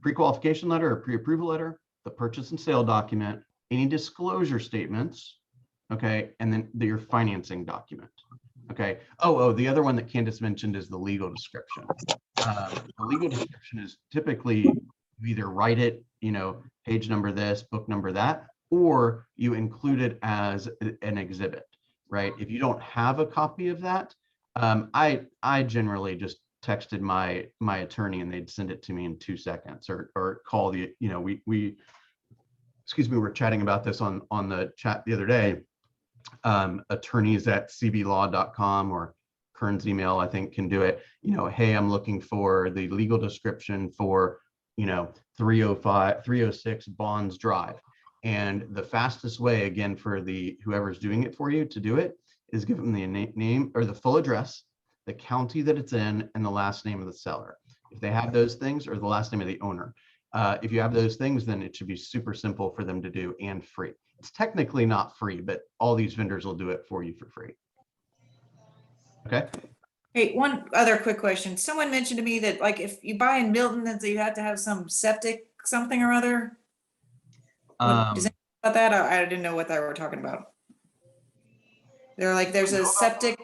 Pre-qualification letter or pre-approval letter, the purchase and sale document, any disclosure statements, okay, and then your financing document. Okay. Oh, the other one that Candace mentioned is the legal description. The legal description is typically you either write it, page number this, book number that, or you include it as an exhibit, right? If you don't have a copy of that, I generally just texted my attorney and they'd send it to me in 2 seconds, or call the, we were chatting about this on the chat the other day. Attorneys at cblaw.com or Kern's email, I think, can do it. Hey, I'm looking for the legal description for 306 Bonds Drive. And the fastest way, again, for whoever's doing it for you to do it is give them the name or the full address, the county that it's in, and the last name of the seller. If they have those things, or the last name of the owner. If you have those things, then it should be super simple for them to do and free. It's technically not free, but all these vendors will do it for you for free. Okay. Hey, one other quick question. Someone mentioned to me that like if you buy in Milton, that you have to have some septic something or other. Does anything about that? I didn't know what they were talking about. They're like, there's a septic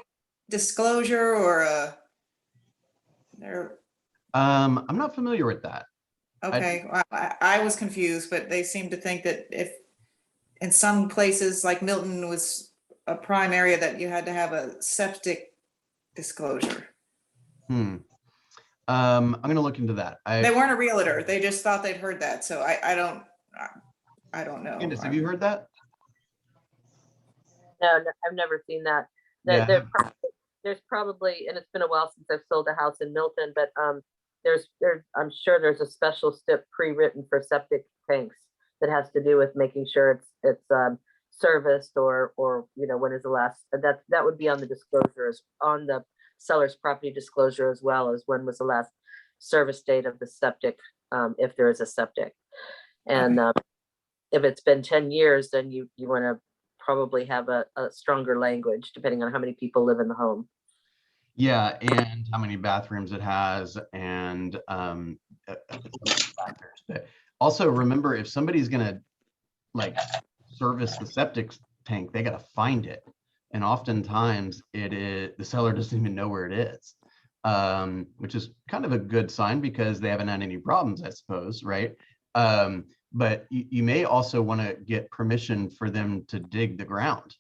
disclosure or a. I'm not familiar with that. Okay, I was confused, but they seem to think that if in some places like Milton was a prime area that you had to have a septic disclosure. I'm going to look into that. They weren't a realtor. They just thought they'd heard that. So I don't know. Candace, have you heard that? No, I've never seen that. Yeah. there's probably, and it's been a while since I've sold a house in Milton, but there's I'm sure there's a special step pre-written for septic tanks that has to do with making sure it's serviced or when is the last, that would be on the disclosures, on the seller's property disclosure, as well as when was the last service date of the septic, if there is a septic. And if it's been 10 years, then you want to probably have a stronger language depending on how many people live in the home. Yeah, and how many bathrooms it has, and factors. But also remember, if somebody's gonna like service the septic tank, they gotta find it, and oftentimes the seller doesn't even know where it is, which is kind of a good sign because they haven't had any problems, I suppose, right? But you may also want to get permission for them to dig the ground,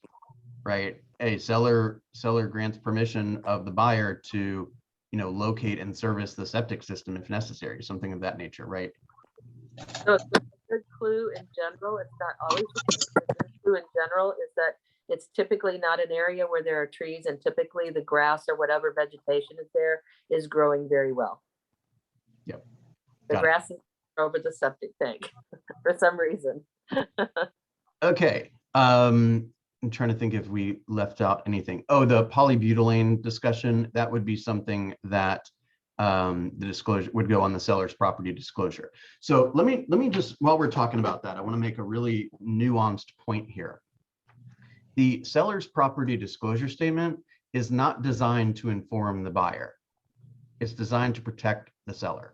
right? A seller grants permission of the buyer to, locate and service the septic system if necessary, something of that nature, right? So a good clue in general, it's not always a good clue in general, is that it's typically not an area where there are trees, and typically the grass or whatever vegetation is there is growing very well. Yep. The grass is over the septic tank for some reason. Okay. I'm trying to think if we left out anything. Oh, the polybutylene discussion, that would be something that the disclosure would go on the seller's property disclosure. So let me just, while we're talking about that, I want to make a really nuanced point here. The seller's property disclosure statement is not designed to inform the buyer. It's designed to protect the seller.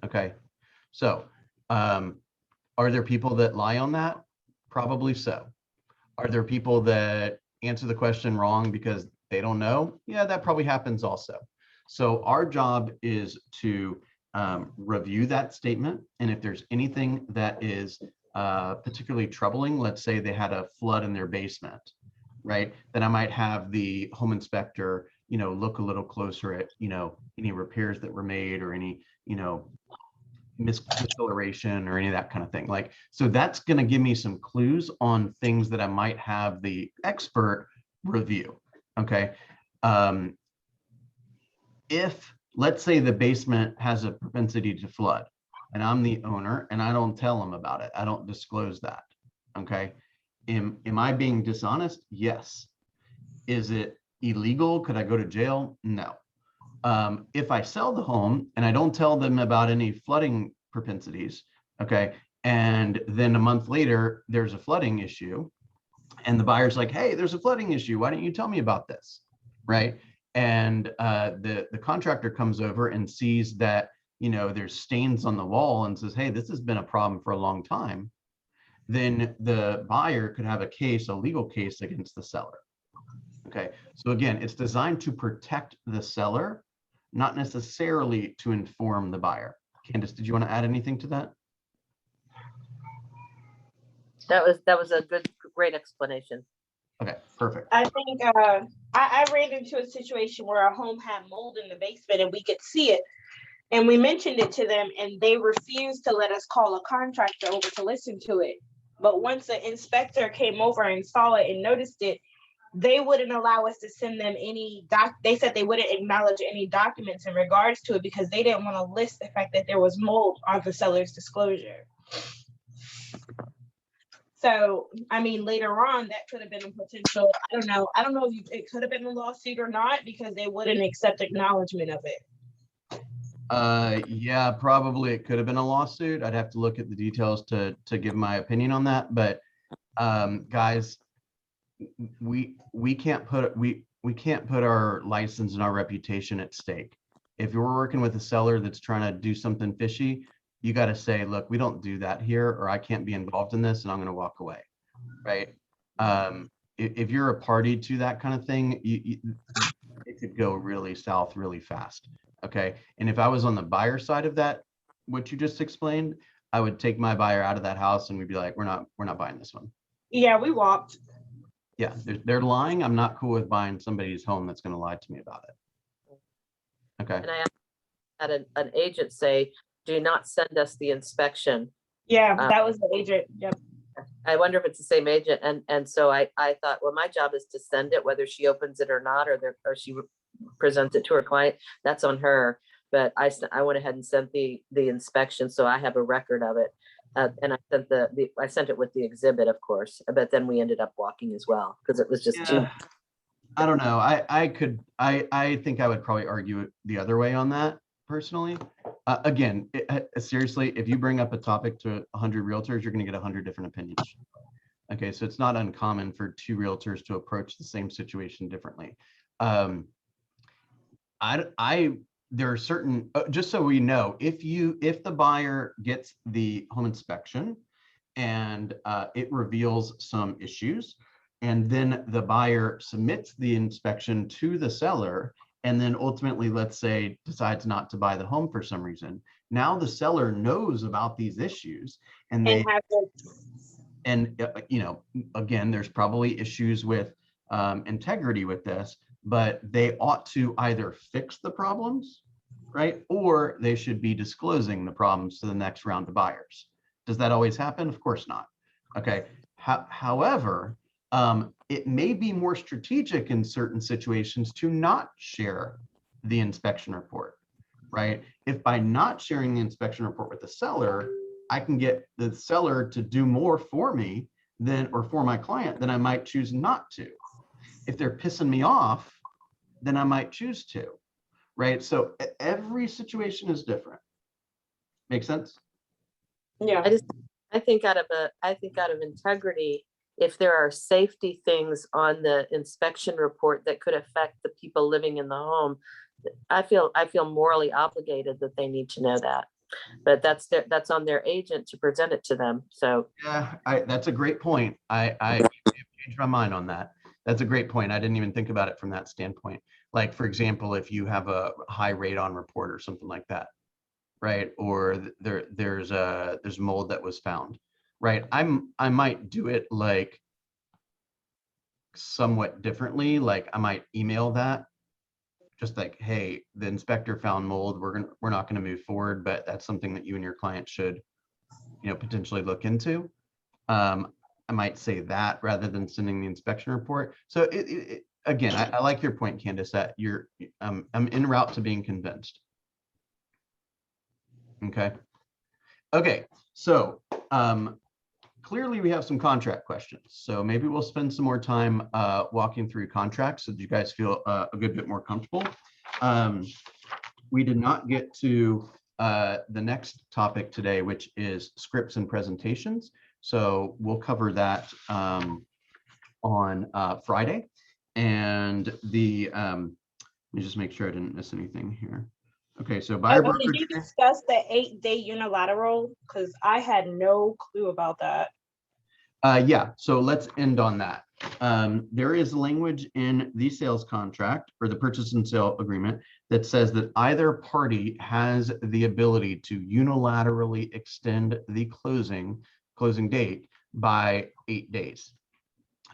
Okay, so are there people that lie on that? Probably so. Are there people that answer the question wrong because they don't know? Yeah, that probably happens also. So our job is to review that statement. And if there's anything that is particularly troubling, let's say they had a flood in their basement, right? Then I might have the home inspector, look a little closer at, any repairs that were made or any, miscoloration or any of that kind of thing. Like, so that's going to give me some clues on things that I might have the expert review. Okay. If let's say the basement has a propensity to flood and I'm the owner and I don't tell them about it, I don't disclose that. Okay. Am I being dishonest? Yes. Is it illegal? Could I go to jail? No. If I sell the home and I don't tell them about any flooding propensities, okay, and then a month later there's a flooding issue and the buyer's like, hey, there's a flooding issue, why don't you tell me about this, right? And the contractor comes over and sees that, there's stains on the wall and says, hey, this has been a problem for a long time, then the buyer could have a legal case against the seller. Okay, so again, it's designed to protect the seller, not necessarily to inform the buyer. Candace, did you want to add anything to that? That was a great explanation. Okay, perfect. I think I ran into a situation where our home had mold in the basement and we could see it. And we mentioned it to them and they refused to let us call a contractor over to listen to it. But once the inspector came over and saw it and noticed it, they wouldn't allow us to send them any they said they wouldn't acknowledge any documents in regards to it because they didn't want to list the fact that there was mold on the seller's disclosure. So, I mean, later on, that could have been a potential, I don't know if it could have been a lawsuit or not because they wouldn't accept acknowledgement of it. Yeah, probably it could have been a lawsuit. I'd have to look at the details to give my opinion on that. But guys, we can't put our license and our reputation at stake. If you're working with a seller that's trying to do something fishy, you got to say, look, we don't do that here, or I can't be involved in this and I'm going to walk away, right? If you're a party to that kind of thing, it could go really south really fast. Okay. And if I was on the buyer side of that, what you just explained, I would take my buyer out of that house and we'd be like, we're not buying this one. Yeah, we walked. Yeah, they're lying. I'm not cool with buying somebody's home that's going to lie to me about it. Okay. And I had an agent say, do not send us the inspection. Yeah, that was the agent. Yep. I wonder if it's the same agent. And so I thought, well, my job is to send it, whether she opens it or not, or she presents it to her client. That's on her. But I went ahead and sent the inspection, so I have a record of it. And I sent I sent it with the exhibit, of course. But then we ended up walking as well because it was just too. Yeah. I don't know. I think I would probably argue it the other way on that personally. Again, seriously, if you bring up a topic to 100 realtors, you're going to get 100 different opinions. Okay, so it's not uncommon for 2 realtors to approach the same situation differently. There are certain, just so we know, if the buyer gets the home inspection and it reveals some issues, and then the buyer submits the inspection to the seller, and then ultimately, let's say, decides not to buy the home for some reason. Now the seller knows about these issues, and they you know, again, there's probably issues with integrity with this, but they ought to either fix the problems, right, or they should be disclosing the problems to the next round of buyers. Does that always happen? Of course not. Okay. However, it may be more strategic in certain situations to not share the inspection report, right? If by not sharing the inspection report with the seller, I can get the seller to do more for me or for my client, then I might choose not to. If they're pissing me off, then I might choose to, right? So every situation is different. Make sense? Yeah. I think out of integrity, if there are safety things on the inspection report that could affect the people living in the home, I feel morally obligated that they need to know that. But that's on their agent to present it to them. So yeah, that's a great point. I changed my mind on that. That's a great point. I didn't even think about it from that standpoint. Like, for example, if you have a high radon report or something like that, right? Or there's mold that was found, right? I might do it like somewhat differently. Like I might email that, just like, hey, the inspector found mold. We're not gonna move forward, but that's something that you and your client should, you know, potentially look into. I might say that rather than sending the inspection report. So again, I like your point, Candace, that I'm en route to being convinced. Okay, so clearly we have some contract questions. So maybe we'll spend some more time walking through contracts so that you guys feel a good bit more comfortable. We did not get to the next topic today, which is scripts and presentations. So we'll cover that on Friday. And let me just make sure I didn't miss anything here. Okay, so buyer brokerage. Did you discuss the 8-day unilateral? Because I had no clue about that. Yeah, so let's end on that. There is language in the sales contract or the purchase and sale agreement that says that either party has the ability to unilaterally extend the closing date by 8 days.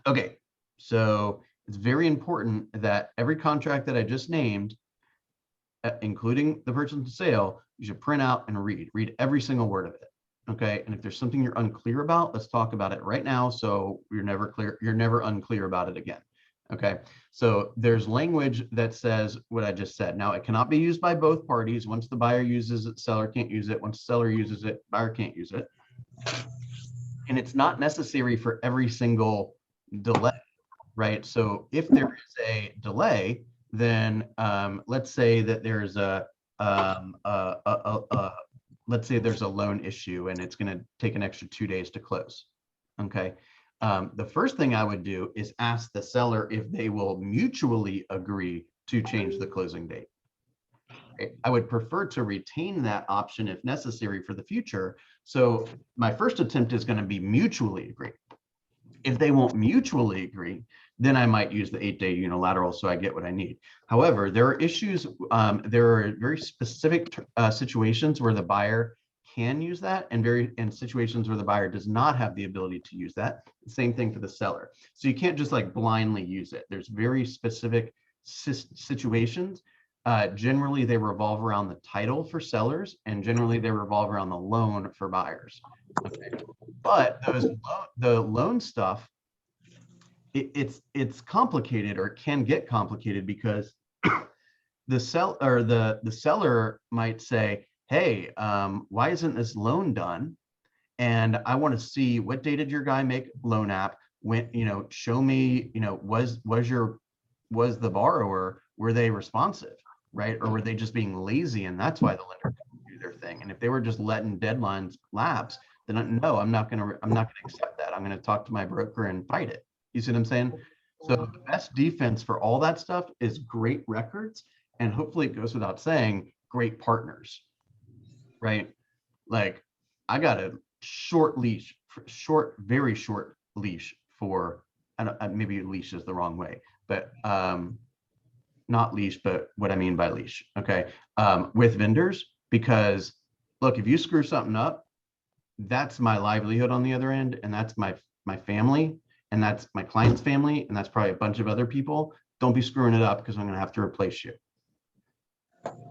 Okay, so it's very important that every contract that I just named, including the purchase and sale, you should print out and read every single word of it. Okay, and if there's something you're unclear about, let's talk about it right now, so you're never unclear about it again. Okay, so there's language that says what I just said. Now, it cannot be used by both parties. Once the buyer uses it, seller can't use it. Once the seller uses it, buyer can't use it. And it's not necessary for every single delay, right? So if there is a delay, then let's say that there's let's say there's a loan issue and it's going to take an extra 2 days to close. Okay. The first thing I would do is ask the seller if they will mutually agree to change the closing date. Okay. I would prefer to retain that option if necessary for the future. So my first attempt is going to be mutually agree. If they won't mutually agree, then I might use the 8-day unilateral so I get what I need. However, there are issues, there are very specific situations where the buyer can use that and situations where the buyer does not have the ability to use that. Same thing for the seller. So you can't just like blindly use it. There's very specific situations. Generally, they revolve around the title for sellers, and generally they revolve around the loan for buyers. Okay. But the loan stuff, it's complicated, or it can get complicated, because the seller might say, hey, why isn't this loan done? And I want to see, what day did your guy make loan app? When, show me, was the borrower, were they responsive, right? Or were they just being lazy, and that's why the lender couldn't do their thing? And if they were just letting deadlines lapse, then no, I'm not gonna accept that. I'm gonna talk to my broker and fight it. You see what I'm saying? So the best defense for all that stuff is great records, and hopefully it goes without saying, great partners, right? Like, I got a very short leash for, maybe leash is the wrong way, but not leash, but what I mean by leash, okay, with vendors, because look, if you screw something up, that's my livelihood on the other end, and that's my family, and that's my client's family, and that's probably a bunch of other people. Don't be screwing it up, because I'm going to have to replace you,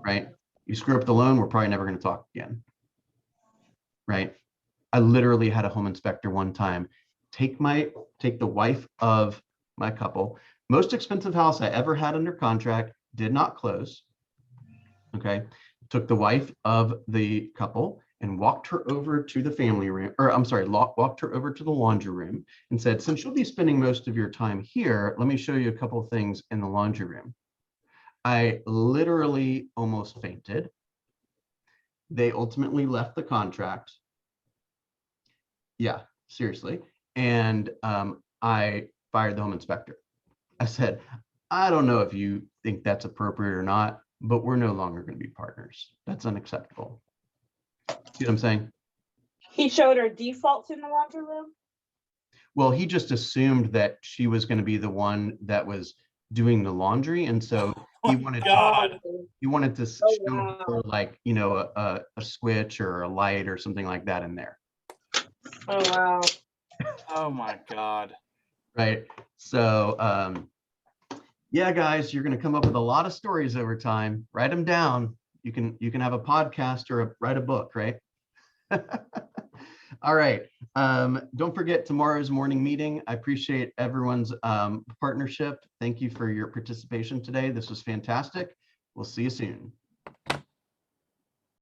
right? You screw up the loan, we're probably never going to talk again, right? I literally had a home inspector one time take the wife of my couple, most expensive house I ever had under contract, did not close, okay? Took the wife of the couple and walked her over to the family room, or I'm sorry, walked her over to the laundry room and said, since you'll be spending most of your time here, let me show you a couple of things in the laundry room. I literally almost fainted. They ultimately left the contract. Yeah, seriously. And I fired the home inspector. I said, I don't know if you think that's appropriate or not, but we're no longer going to be partners. That's unacceptable. See what I'm saying? He showed her defaults in the laundry room. Well, he just assumed that she was going to be the one that was doing the laundry, and so he wanted God. to Oh, show wow. her, like, a switch or a light or something like that in there. Oh, wow. Oh my God. Right. So yeah, guys, you're going to come up with a lot of stories over time. Write them down. You can have a podcast or write a book, right? All right. Don't forget tomorrow's morning meeting. I appreciate everyone's partnership. Thank you for your participation today. This was fantastic. We'll see you soon.